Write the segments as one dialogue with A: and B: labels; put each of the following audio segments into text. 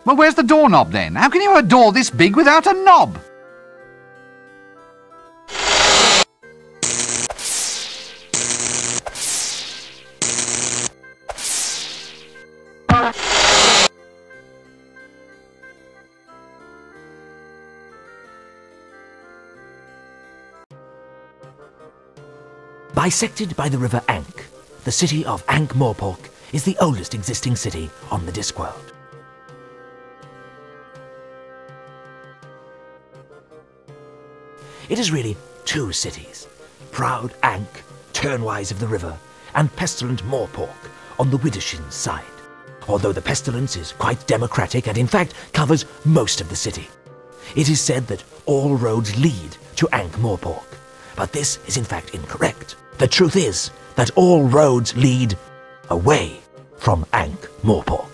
A: Well, where's the doorknob then? How can you have a door this big without a knob?
B: Bisected by the River Ankh, the city of Ankh-Morpork is the oldest existing city on the Discworld. It is really two cities, proud Ankh, turnwise of the river, and pestilent Morpork on the Widdershin side, although the pestilence is quite democratic and in fact covers most of the city. It is said that all roads lead to Ankh-Morpork, but this is in fact incorrect. The truth is that all roads lead away from Ankh-Morpork.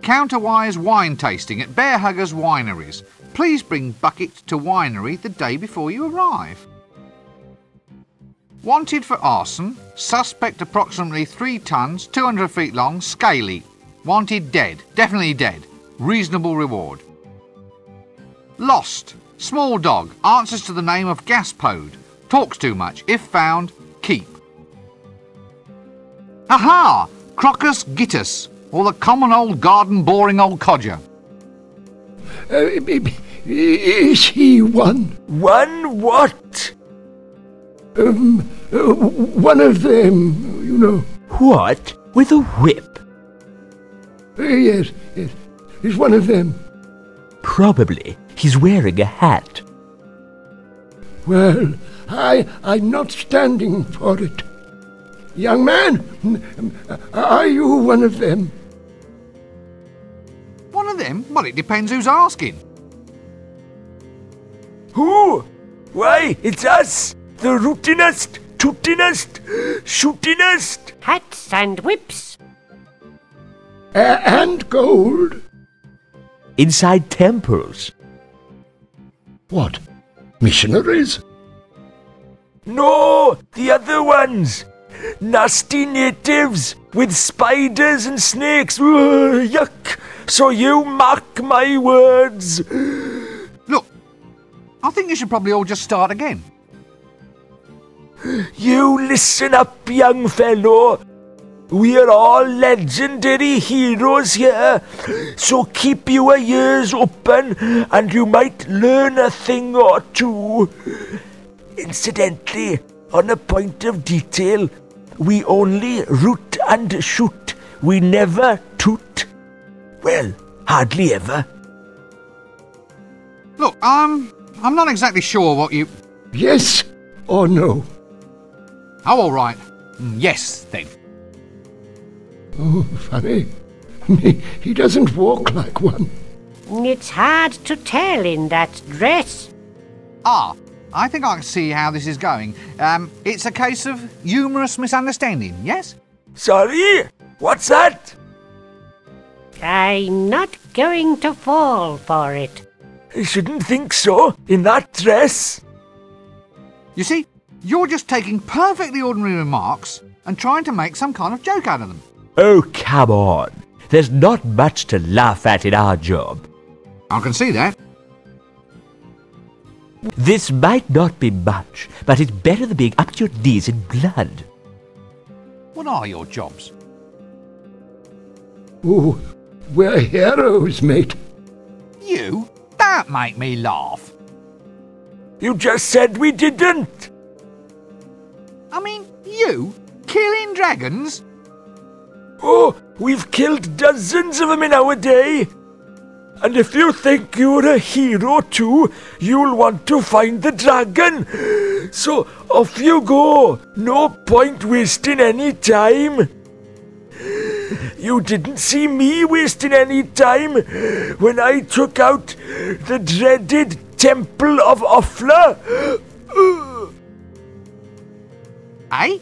A: Counterwise wine tasting at Bear Huggers Wineries. Please bring bucket to winery the day before you arrive. Wanted for arson. Suspect approximately 3 tons, 200 feet long, scaly. Wanted dead. Definitely dead. Reasonable reward. Lost. Small dog. Answers to the name of Gaspode. Talks too much. If found, keep. Aha! Crocus gittus. Or the common old garden boring old codger.
C: Is he one?
B: One what?
C: One of them, you know.
B: What? With a whip?
C: Yes, he's one of them.
B: Probably. He's wearing a hat.
C: Well, I'm not standing for it. Young man, are you one of them?
A: One of them? Well, it depends who's asking.
B: Who? Why, it's us! The rootinest, tootinest, shootinest!
D: Hats and whips.
C: And gold.
B: Inside temples.
C: What? Missionaries?
B: No, the other ones! Nasty natives with spiders and snakes. Ugh, yuck! So you mark my words.
A: Look, I think you should probably all just start again.
B: You listen up, young fellow. We're all legendary heroes here, so keep your ears open and you might learn a thing or two. Incidentally, on a point of detail, we only root and shoot. We never toot. Well, hardly ever.
A: Look, I'm not exactly sure what you...
C: Yes or no?
A: Oh, all right. Yes, then.
C: Oh, funny. He doesn't walk like one.
D: It's hard to tell in that dress.
A: Ah, I think I can see how this is going. It's a case of humorous misunderstanding, yes?
B: Sorry? What's that?
D: I'm not going to fall for it.
B: I shouldn't think so, in that dress.
A: You see, you're just taking perfectly ordinary remarks and trying to make some kind of joke out of them.
B: Oh, come on. There's not much to laugh at in our job.
A: I can see that.
B: This might not be much, but it's better than being up to your knees in blood.
A: What are your jobs?
C: Oh, we're heroes, mate.
A: You? Don't make me laugh.
B: You just said we didn't.
A: I mean, you? Killing dragons?
B: Oh, we've killed dozens of them in our day. And if you think you're a hero too, you'll want to find the dragon. So off you go. No point wasting any time. You didn't see me wasting any time when I took out the dreaded Temple of Offler.
A: Eh?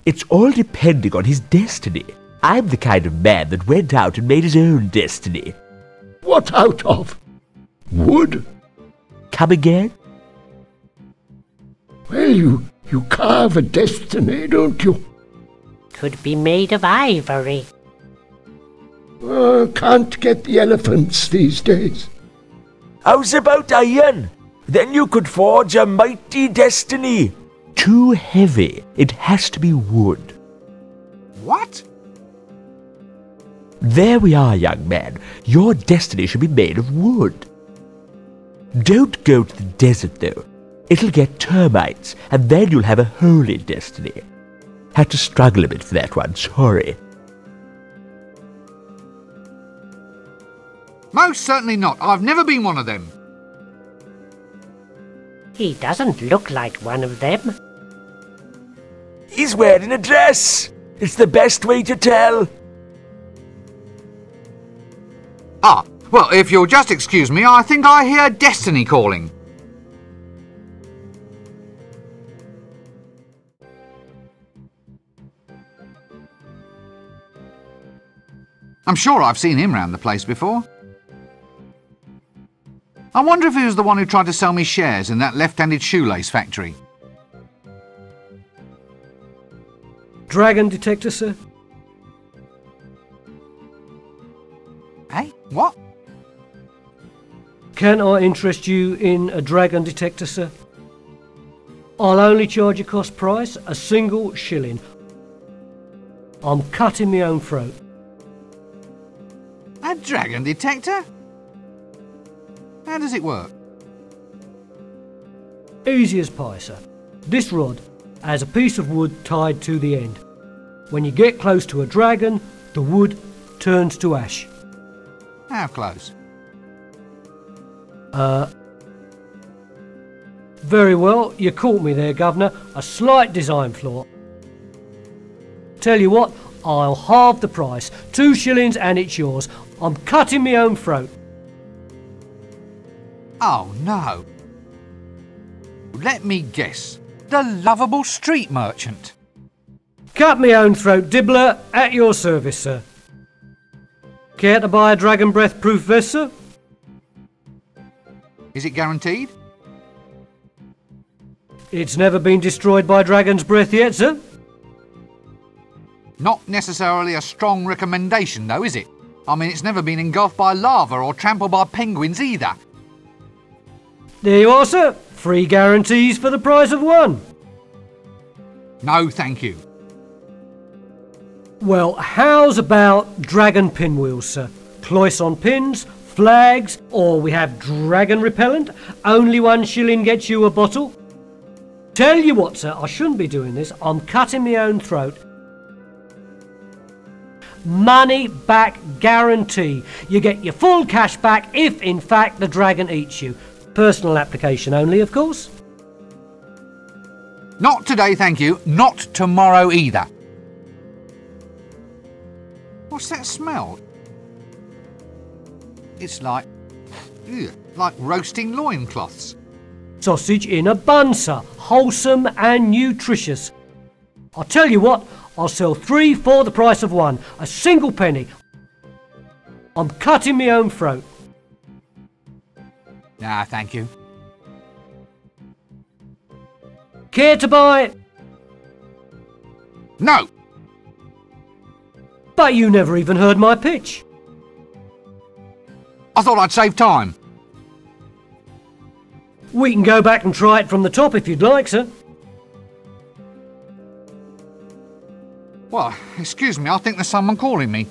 B: It's all depending on his destiny. I'm the kind of man that went out and made his own destiny.
C: What out of? Wood?
B: Come again?
C: Well, you carve a destiny, don't you?
D: Could be made of ivory.
C: Can't get the elephants these days.
B: How's about iron? Then you could forge a mighty destiny. Too heavy. It has to be wood.
A: What?
B: There we are, young man. Your destiny should be made of wood. Don't go to the desert, though. It'll get termites, and then you'll have a holy destiny. Had to struggle a bit for that one, sorry.
A: Most certainly not. I've never been one of them.
D: He doesn't look like one of them.
B: He's wearing a dress. It's the best way to tell.
A: Ah, well, if you'll just excuse me, I think I hear destiny calling. I'm sure I've seen him round the place before. I wonder if he was the one who tried to sell me shares in that left-handed shoelace factory.
E: Dragon detector, sir?
A: Eh? What?
E: Can I interest you in a dragon detector, sir? I'll only charge you cost price, a single shilling. I'm cutting my own throat.
A: A dragon detector? How does it work?
E: Easy as pie, sir. This rod has a piece of wood tied to the end. When you get close to a dragon, the wood turns to ash.
A: How close?
E: Very well, you caught me there, Governor. A slight design flaw. Tell you what, I'll halve the price. 2 shillings and it's yours. I'm cutting my own throat.
A: Oh, no. Let me guess. The lovable street merchant.
E: Cut me own throat, Dibbler, at your service, sir. Care to buy a dragon breath proof vest, sir?
A: Is it guaranteed?
E: It's never been destroyed by dragon's breath yet, sir.
A: Not necessarily a strong recommendation, though, is it? I mean, it's never been engulfed by lava or trampled by penguins either.
E: There you are, sir. 3 guarantees for the price of 1.
A: No, thank you.
E: Well, how's about dragon pinwheels, sir? Cloisson pins, flags, or we have dragon repellent. Only 1 shilling gets you a bottle. Tell you what, sir, I shouldn't be doing this. I'm cutting my own throat. Money back guarantee. You get your full cash back if, in fact, the dragon eats you. Personal application only, of course.
A: Not today, thank you. Not tomorrow either. What's that smell? It's like roasting loincloths.
E: Sausage in a bun, sir. Wholesome and nutritious. I'll tell you what, I'll sell 3 for the price of 1. A single penny. I'm cutting my own throat.
A: Nah, thank you.
E: Care to buy?
A: No!
E: But you never even heard my pitch.
A: I thought I'd save time.
E: We can go back and try it from the top if you'd like, sir.
A: Well, excuse me, I think there's someone calling me.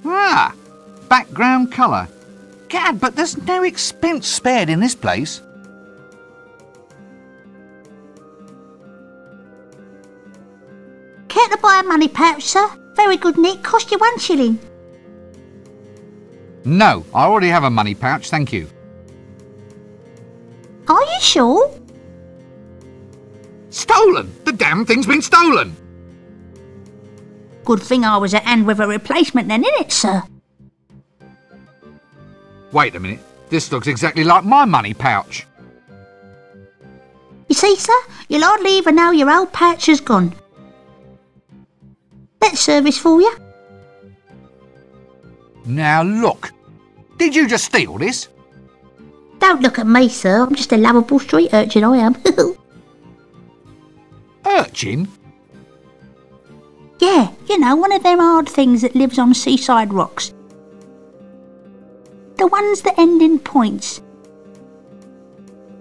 A: Ah, background colour. Gad, but there's no expense spared in this place.
F: buy a money pouch, sir? Very good, Nick. Cost you 1 shilling.
A: No, I already have a money pouch, thank you.
F: Are you sure?
A: Stolen! The damn thing's been stolen!
F: Good thing I was at hand with a replacement then, innit, sir?
A: Wait a minute, this looks exactly like my money pouch.
F: You see, sir, you'll hardly even know your old pouch has gone. That's service for you.
A: Now look, did you just steal this?
F: Don't look at me, sir. I'm just a lovable street urchin, I am.
A: Urchin?
F: Yeah, you know, one of them hard things that lives on seaside rocks. The ones that end in points.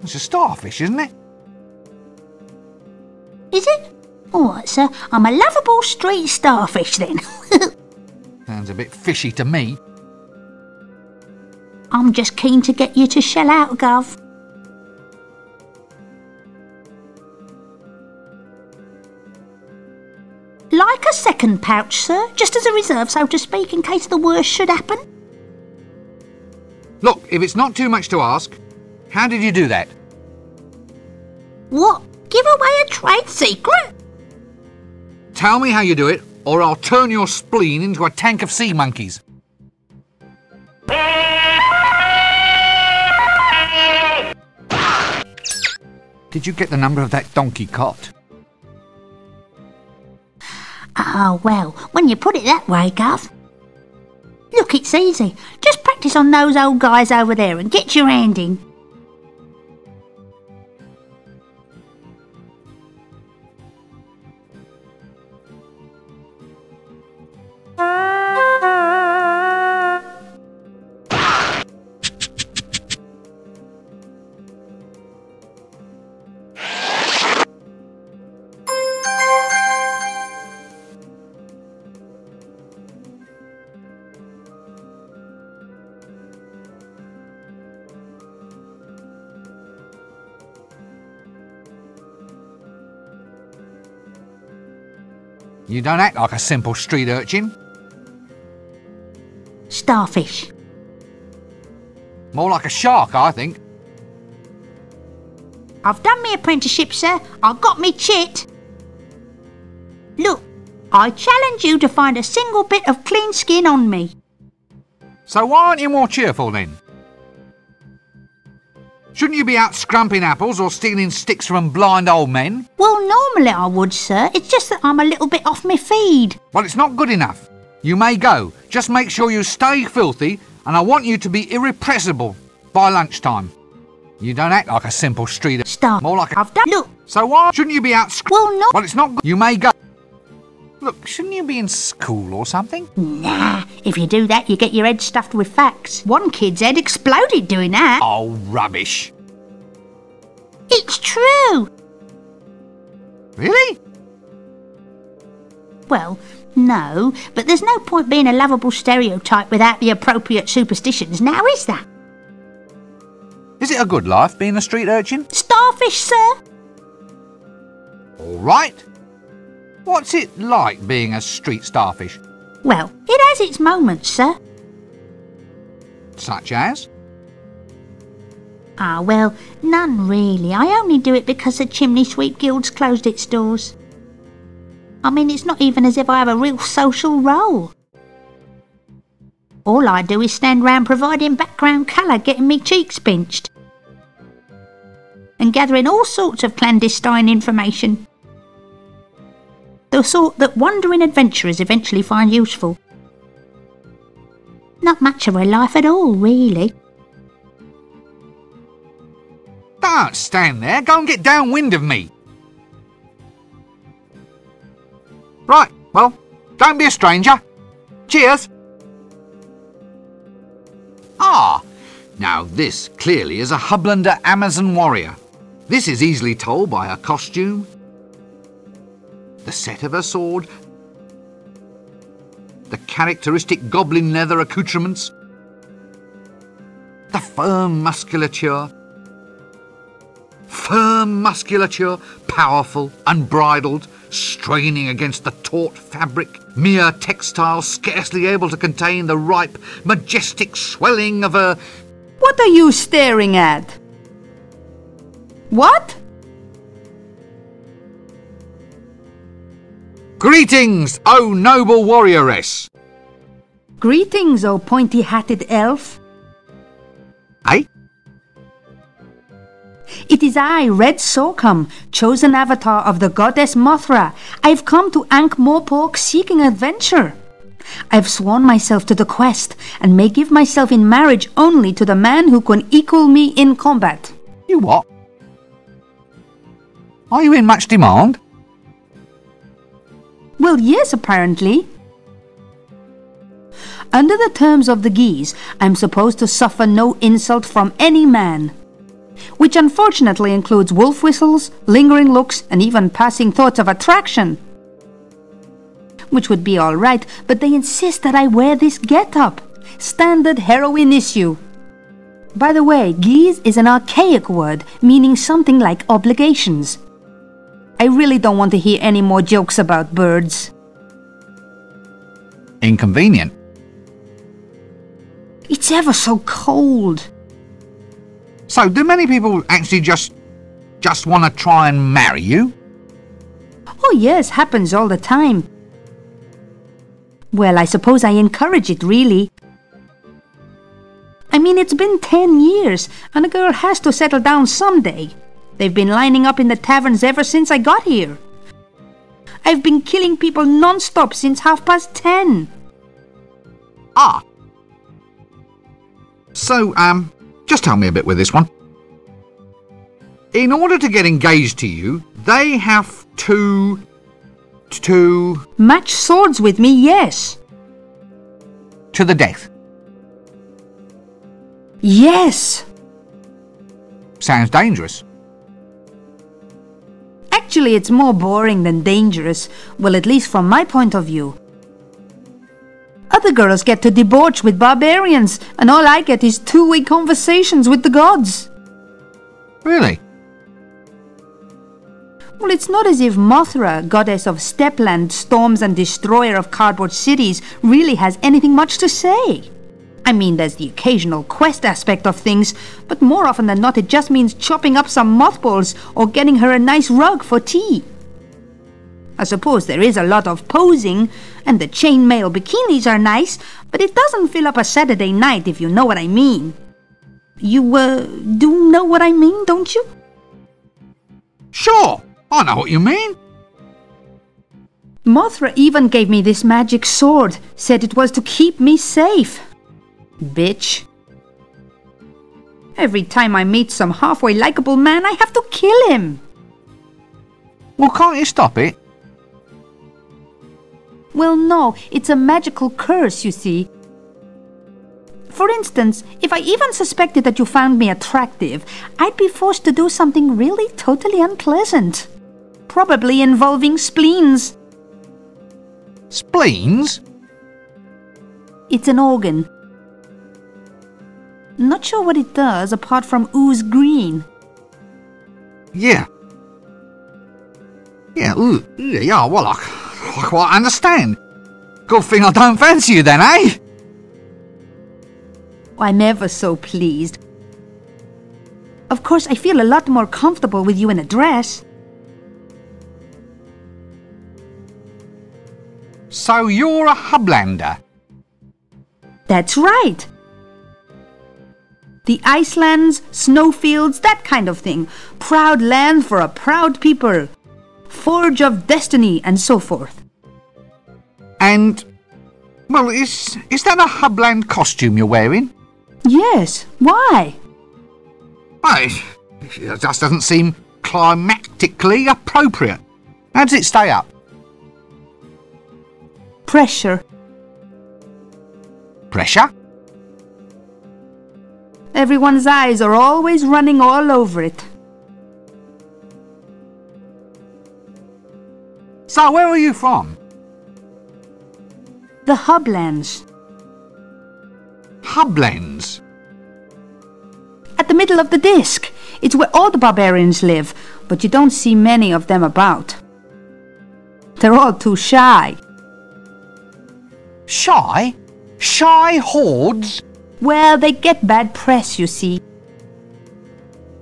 A: It's a starfish, isn't it?
F: Is it? All right, sir. I'm a lovable street starfish then.
A: Sounds a bit fishy to me.
F: I'm just keen to get you to shell out, Gov. Like a second pouch, sir, just as a reserve, so to speak, in case the worst should happen.
A: Look, if it's not too much to ask, how did you do that?
F: What? Give away a trade secret?
A: Tell me how you do it, or I'll turn your spleen into a tank of sea monkeys. Did you get the number of that donkey cot?
F: Oh, well, when you put it that way, Gov. Look, it's easy. Just practice on those old guys over there and get your hand in.
A: You don't act like a simple street urchin.
F: Starfish.
A: More like a shark, I think.
F: I've done me apprenticeship, sir. I've got me chit. Look, I challenge you to find a single bit of clean skin on me.
A: So why aren't you more cheerful then? Shouldn't you be out scrumping apples or stealing sticks from blind old men?
F: Well, normally I would, sir. It's just that I'm a little bit off my feed.
A: Well, it's not good enough. You may go. Just make sure you stay filthy, and I want you to be irrepressible by lunchtime. You don't act like a simple street.
F: Stop.
A: More like a...
F: I've done... Look.
A: So why shouldn't you be out...
F: Well, no.
A: Well, it's not good. You may go. Look, shouldn't you be in school or something?
F: Nah, if you do that, you get your head stuffed with facts. One kid's head exploded doing that.
A: Oh, rubbish.
F: It's true.
A: Really?
F: Well, no, but there's no point being a lovable stereotype without the appropriate superstitions, now is there?
A: Is it a good life being a street urchin?
F: Starfish, sir?
A: All right. What's it like being a street starfish?
F: Well, it has its moments, sir.
A: Such as?
F: Ah, well, none really. I only do it because the Chimney Sweep Guild's closed its doors. I mean, it's not even as if I have a real social role. All I do is stand round providing background colour, getting me cheeks pinched. And gathering all sorts of clandestine information. The sort that wandering adventurers eventually find useful. Not much of a life at all, really.
A: Don't stand there. Go and get downwind of me. Right, well, don't be a stranger. Cheers. Ah, now this clearly is a Hublander Amazon warrior. This is easily told by her costume, the set of her sword, the characteristic goblin leather accoutrements, the firm musculature, powerful, unbridled, straining against the taut fabric, mere textile scarcely able to contain the ripe, majestic swelling of a...
F: What are you staring at? What?
A: Greetings, O noble warrioress!
F: Greetings, O pointy-hatted elf.
A: Eh?
F: It is I, Red Sorghum, chosen avatar of the goddess Mothra. I've come to Ankh-Morpork seeking adventure. I've sworn myself to the quest, and may give myself in marriage only to the man who can equal me in combat.
A: You what? Are you in much demand?
F: Well, yes, apparently. Under the terms of the Geese, I'm supposed to suffer no insult from any man, which unfortunately includes wolf whistles, lingering looks, and even passing thoughts of attraction. Which would be all right, but they insist that I wear this get-up. Standard heroine issue. By the way, Geese is an archaic word, meaning something like obligations. I really don't want to hear any more jokes about birds.
A: Inconvenient.
F: It's ever so cold.
A: So, do many people actually just want to try and marry you?
F: Oh yes, happens all the time. Well, I suppose I encourage it, really. I mean, it's been 10 years, and a girl has to settle down someday. They've been lining up in the taverns ever since I got here. I've been killing people non-stop since 10:30.
A: Ah. So, just tell me a bit with this one. In order to get engaged to you, they have to...
F: Match swords with me, yes.
A: To the death.
F: Yes.
A: Sounds dangerous.
F: Actually, it's more boring than dangerous. Well, at least from my point of view. Other girls get to debauch with barbarians, and all I get is two-way conversations with the gods.
A: Really?
F: Well, it's not as if Mothra, goddess of Stepland, storms and destroyer of cardboard cities, really has anything much to say. I mean, there's the occasional quest aspect of things, but more often than not it just means chopping up some mothballs or getting her a nice rug for tea. I suppose there is a lot of posing, and the chainmail bikinis are nice, but it doesn't fill up a Saturday night, if you know what I mean. You, do know what I mean, don't you?
A: Sure, I know what you mean.
F: Mothra even gave me this magic sword, said it was to keep me safe. Bitch. Every time I meet some halfway likable man, I have to kill him.
A: Well, can't you stop it?
F: Well, no, it's a magical curse, you see. For instance, if I even suspected that you found me attractive, I'd be forced to do something really totally unpleasant. Probably involving spleens.
A: Spleens?
F: It's an organ. Not sure what it does apart from ooze green.
A: Yeah. Yeah, well, I quite understand. Good thing I don't fancy you then, eh?
F: I'm ever so pleased. Of course, I feel a lot more comfortable with you in a dress.
A: So you're a Hublander?
F: That's right. The Icelands, snowfields, that kind of thing. Proud land for a proud people. Forge of destiny, and so forth.
A: And, well, is that a Hubland costume you're wearing?
F: Yes, why?
A: Well, it just doesn't seem climactically appropriate. How does it stay up?
F: Pressure.
A: Pressure?
F: Everyone's eyes are always running all over it.
A: So where are you from?
F: The Hublands.
A: Hublands?
F: At the middle of the disc. It's where all the barbarians live, but you don't see many of them about. They're all too shy.
A: Shy? Shy hordes?
F: Well, they get bad press, you see.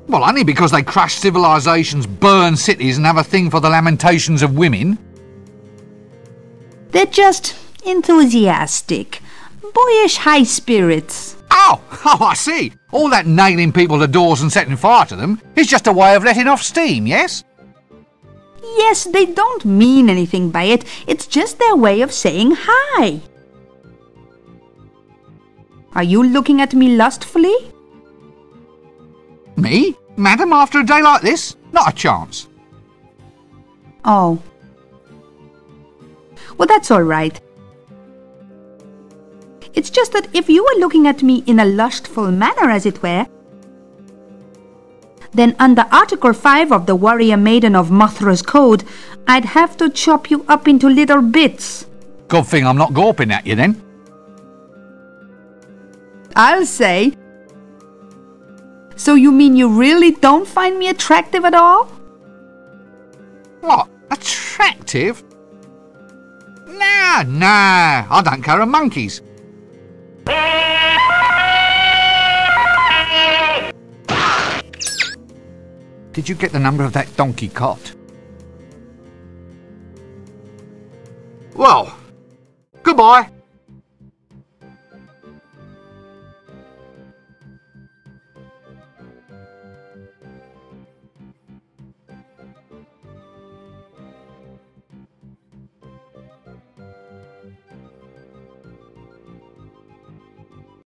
A: Well, only because they crash civilizations, burn cities and have a thing for the lamentations of women.
F: They're just enthusiastic, boyish high spirits.
A: Oh, I see. All that nailing people to doors and setting fire to them is just a way of letting off steam, yes?
F: Yes, they don't mean anything by it. It's just their way of saying hi. Are you looking at me lustfully?
A: Me? Madam, after a day like this? Not a chance.
F: Oh. Well, that's all right. It's just that if you were looking at me in a lustful manner, as it were, then under Article 5 of the Warrior Maiden of Mothra's Code, I'd have to chop you up into little bits.
A: Good thing I'm not gawping at you then.
F: I'll say. So you mean you really don't find me attractive at all?
A: What? Attractive? Nah, I don't care a monkey's. Did you get the number of that donkey cot? Well, goodbye.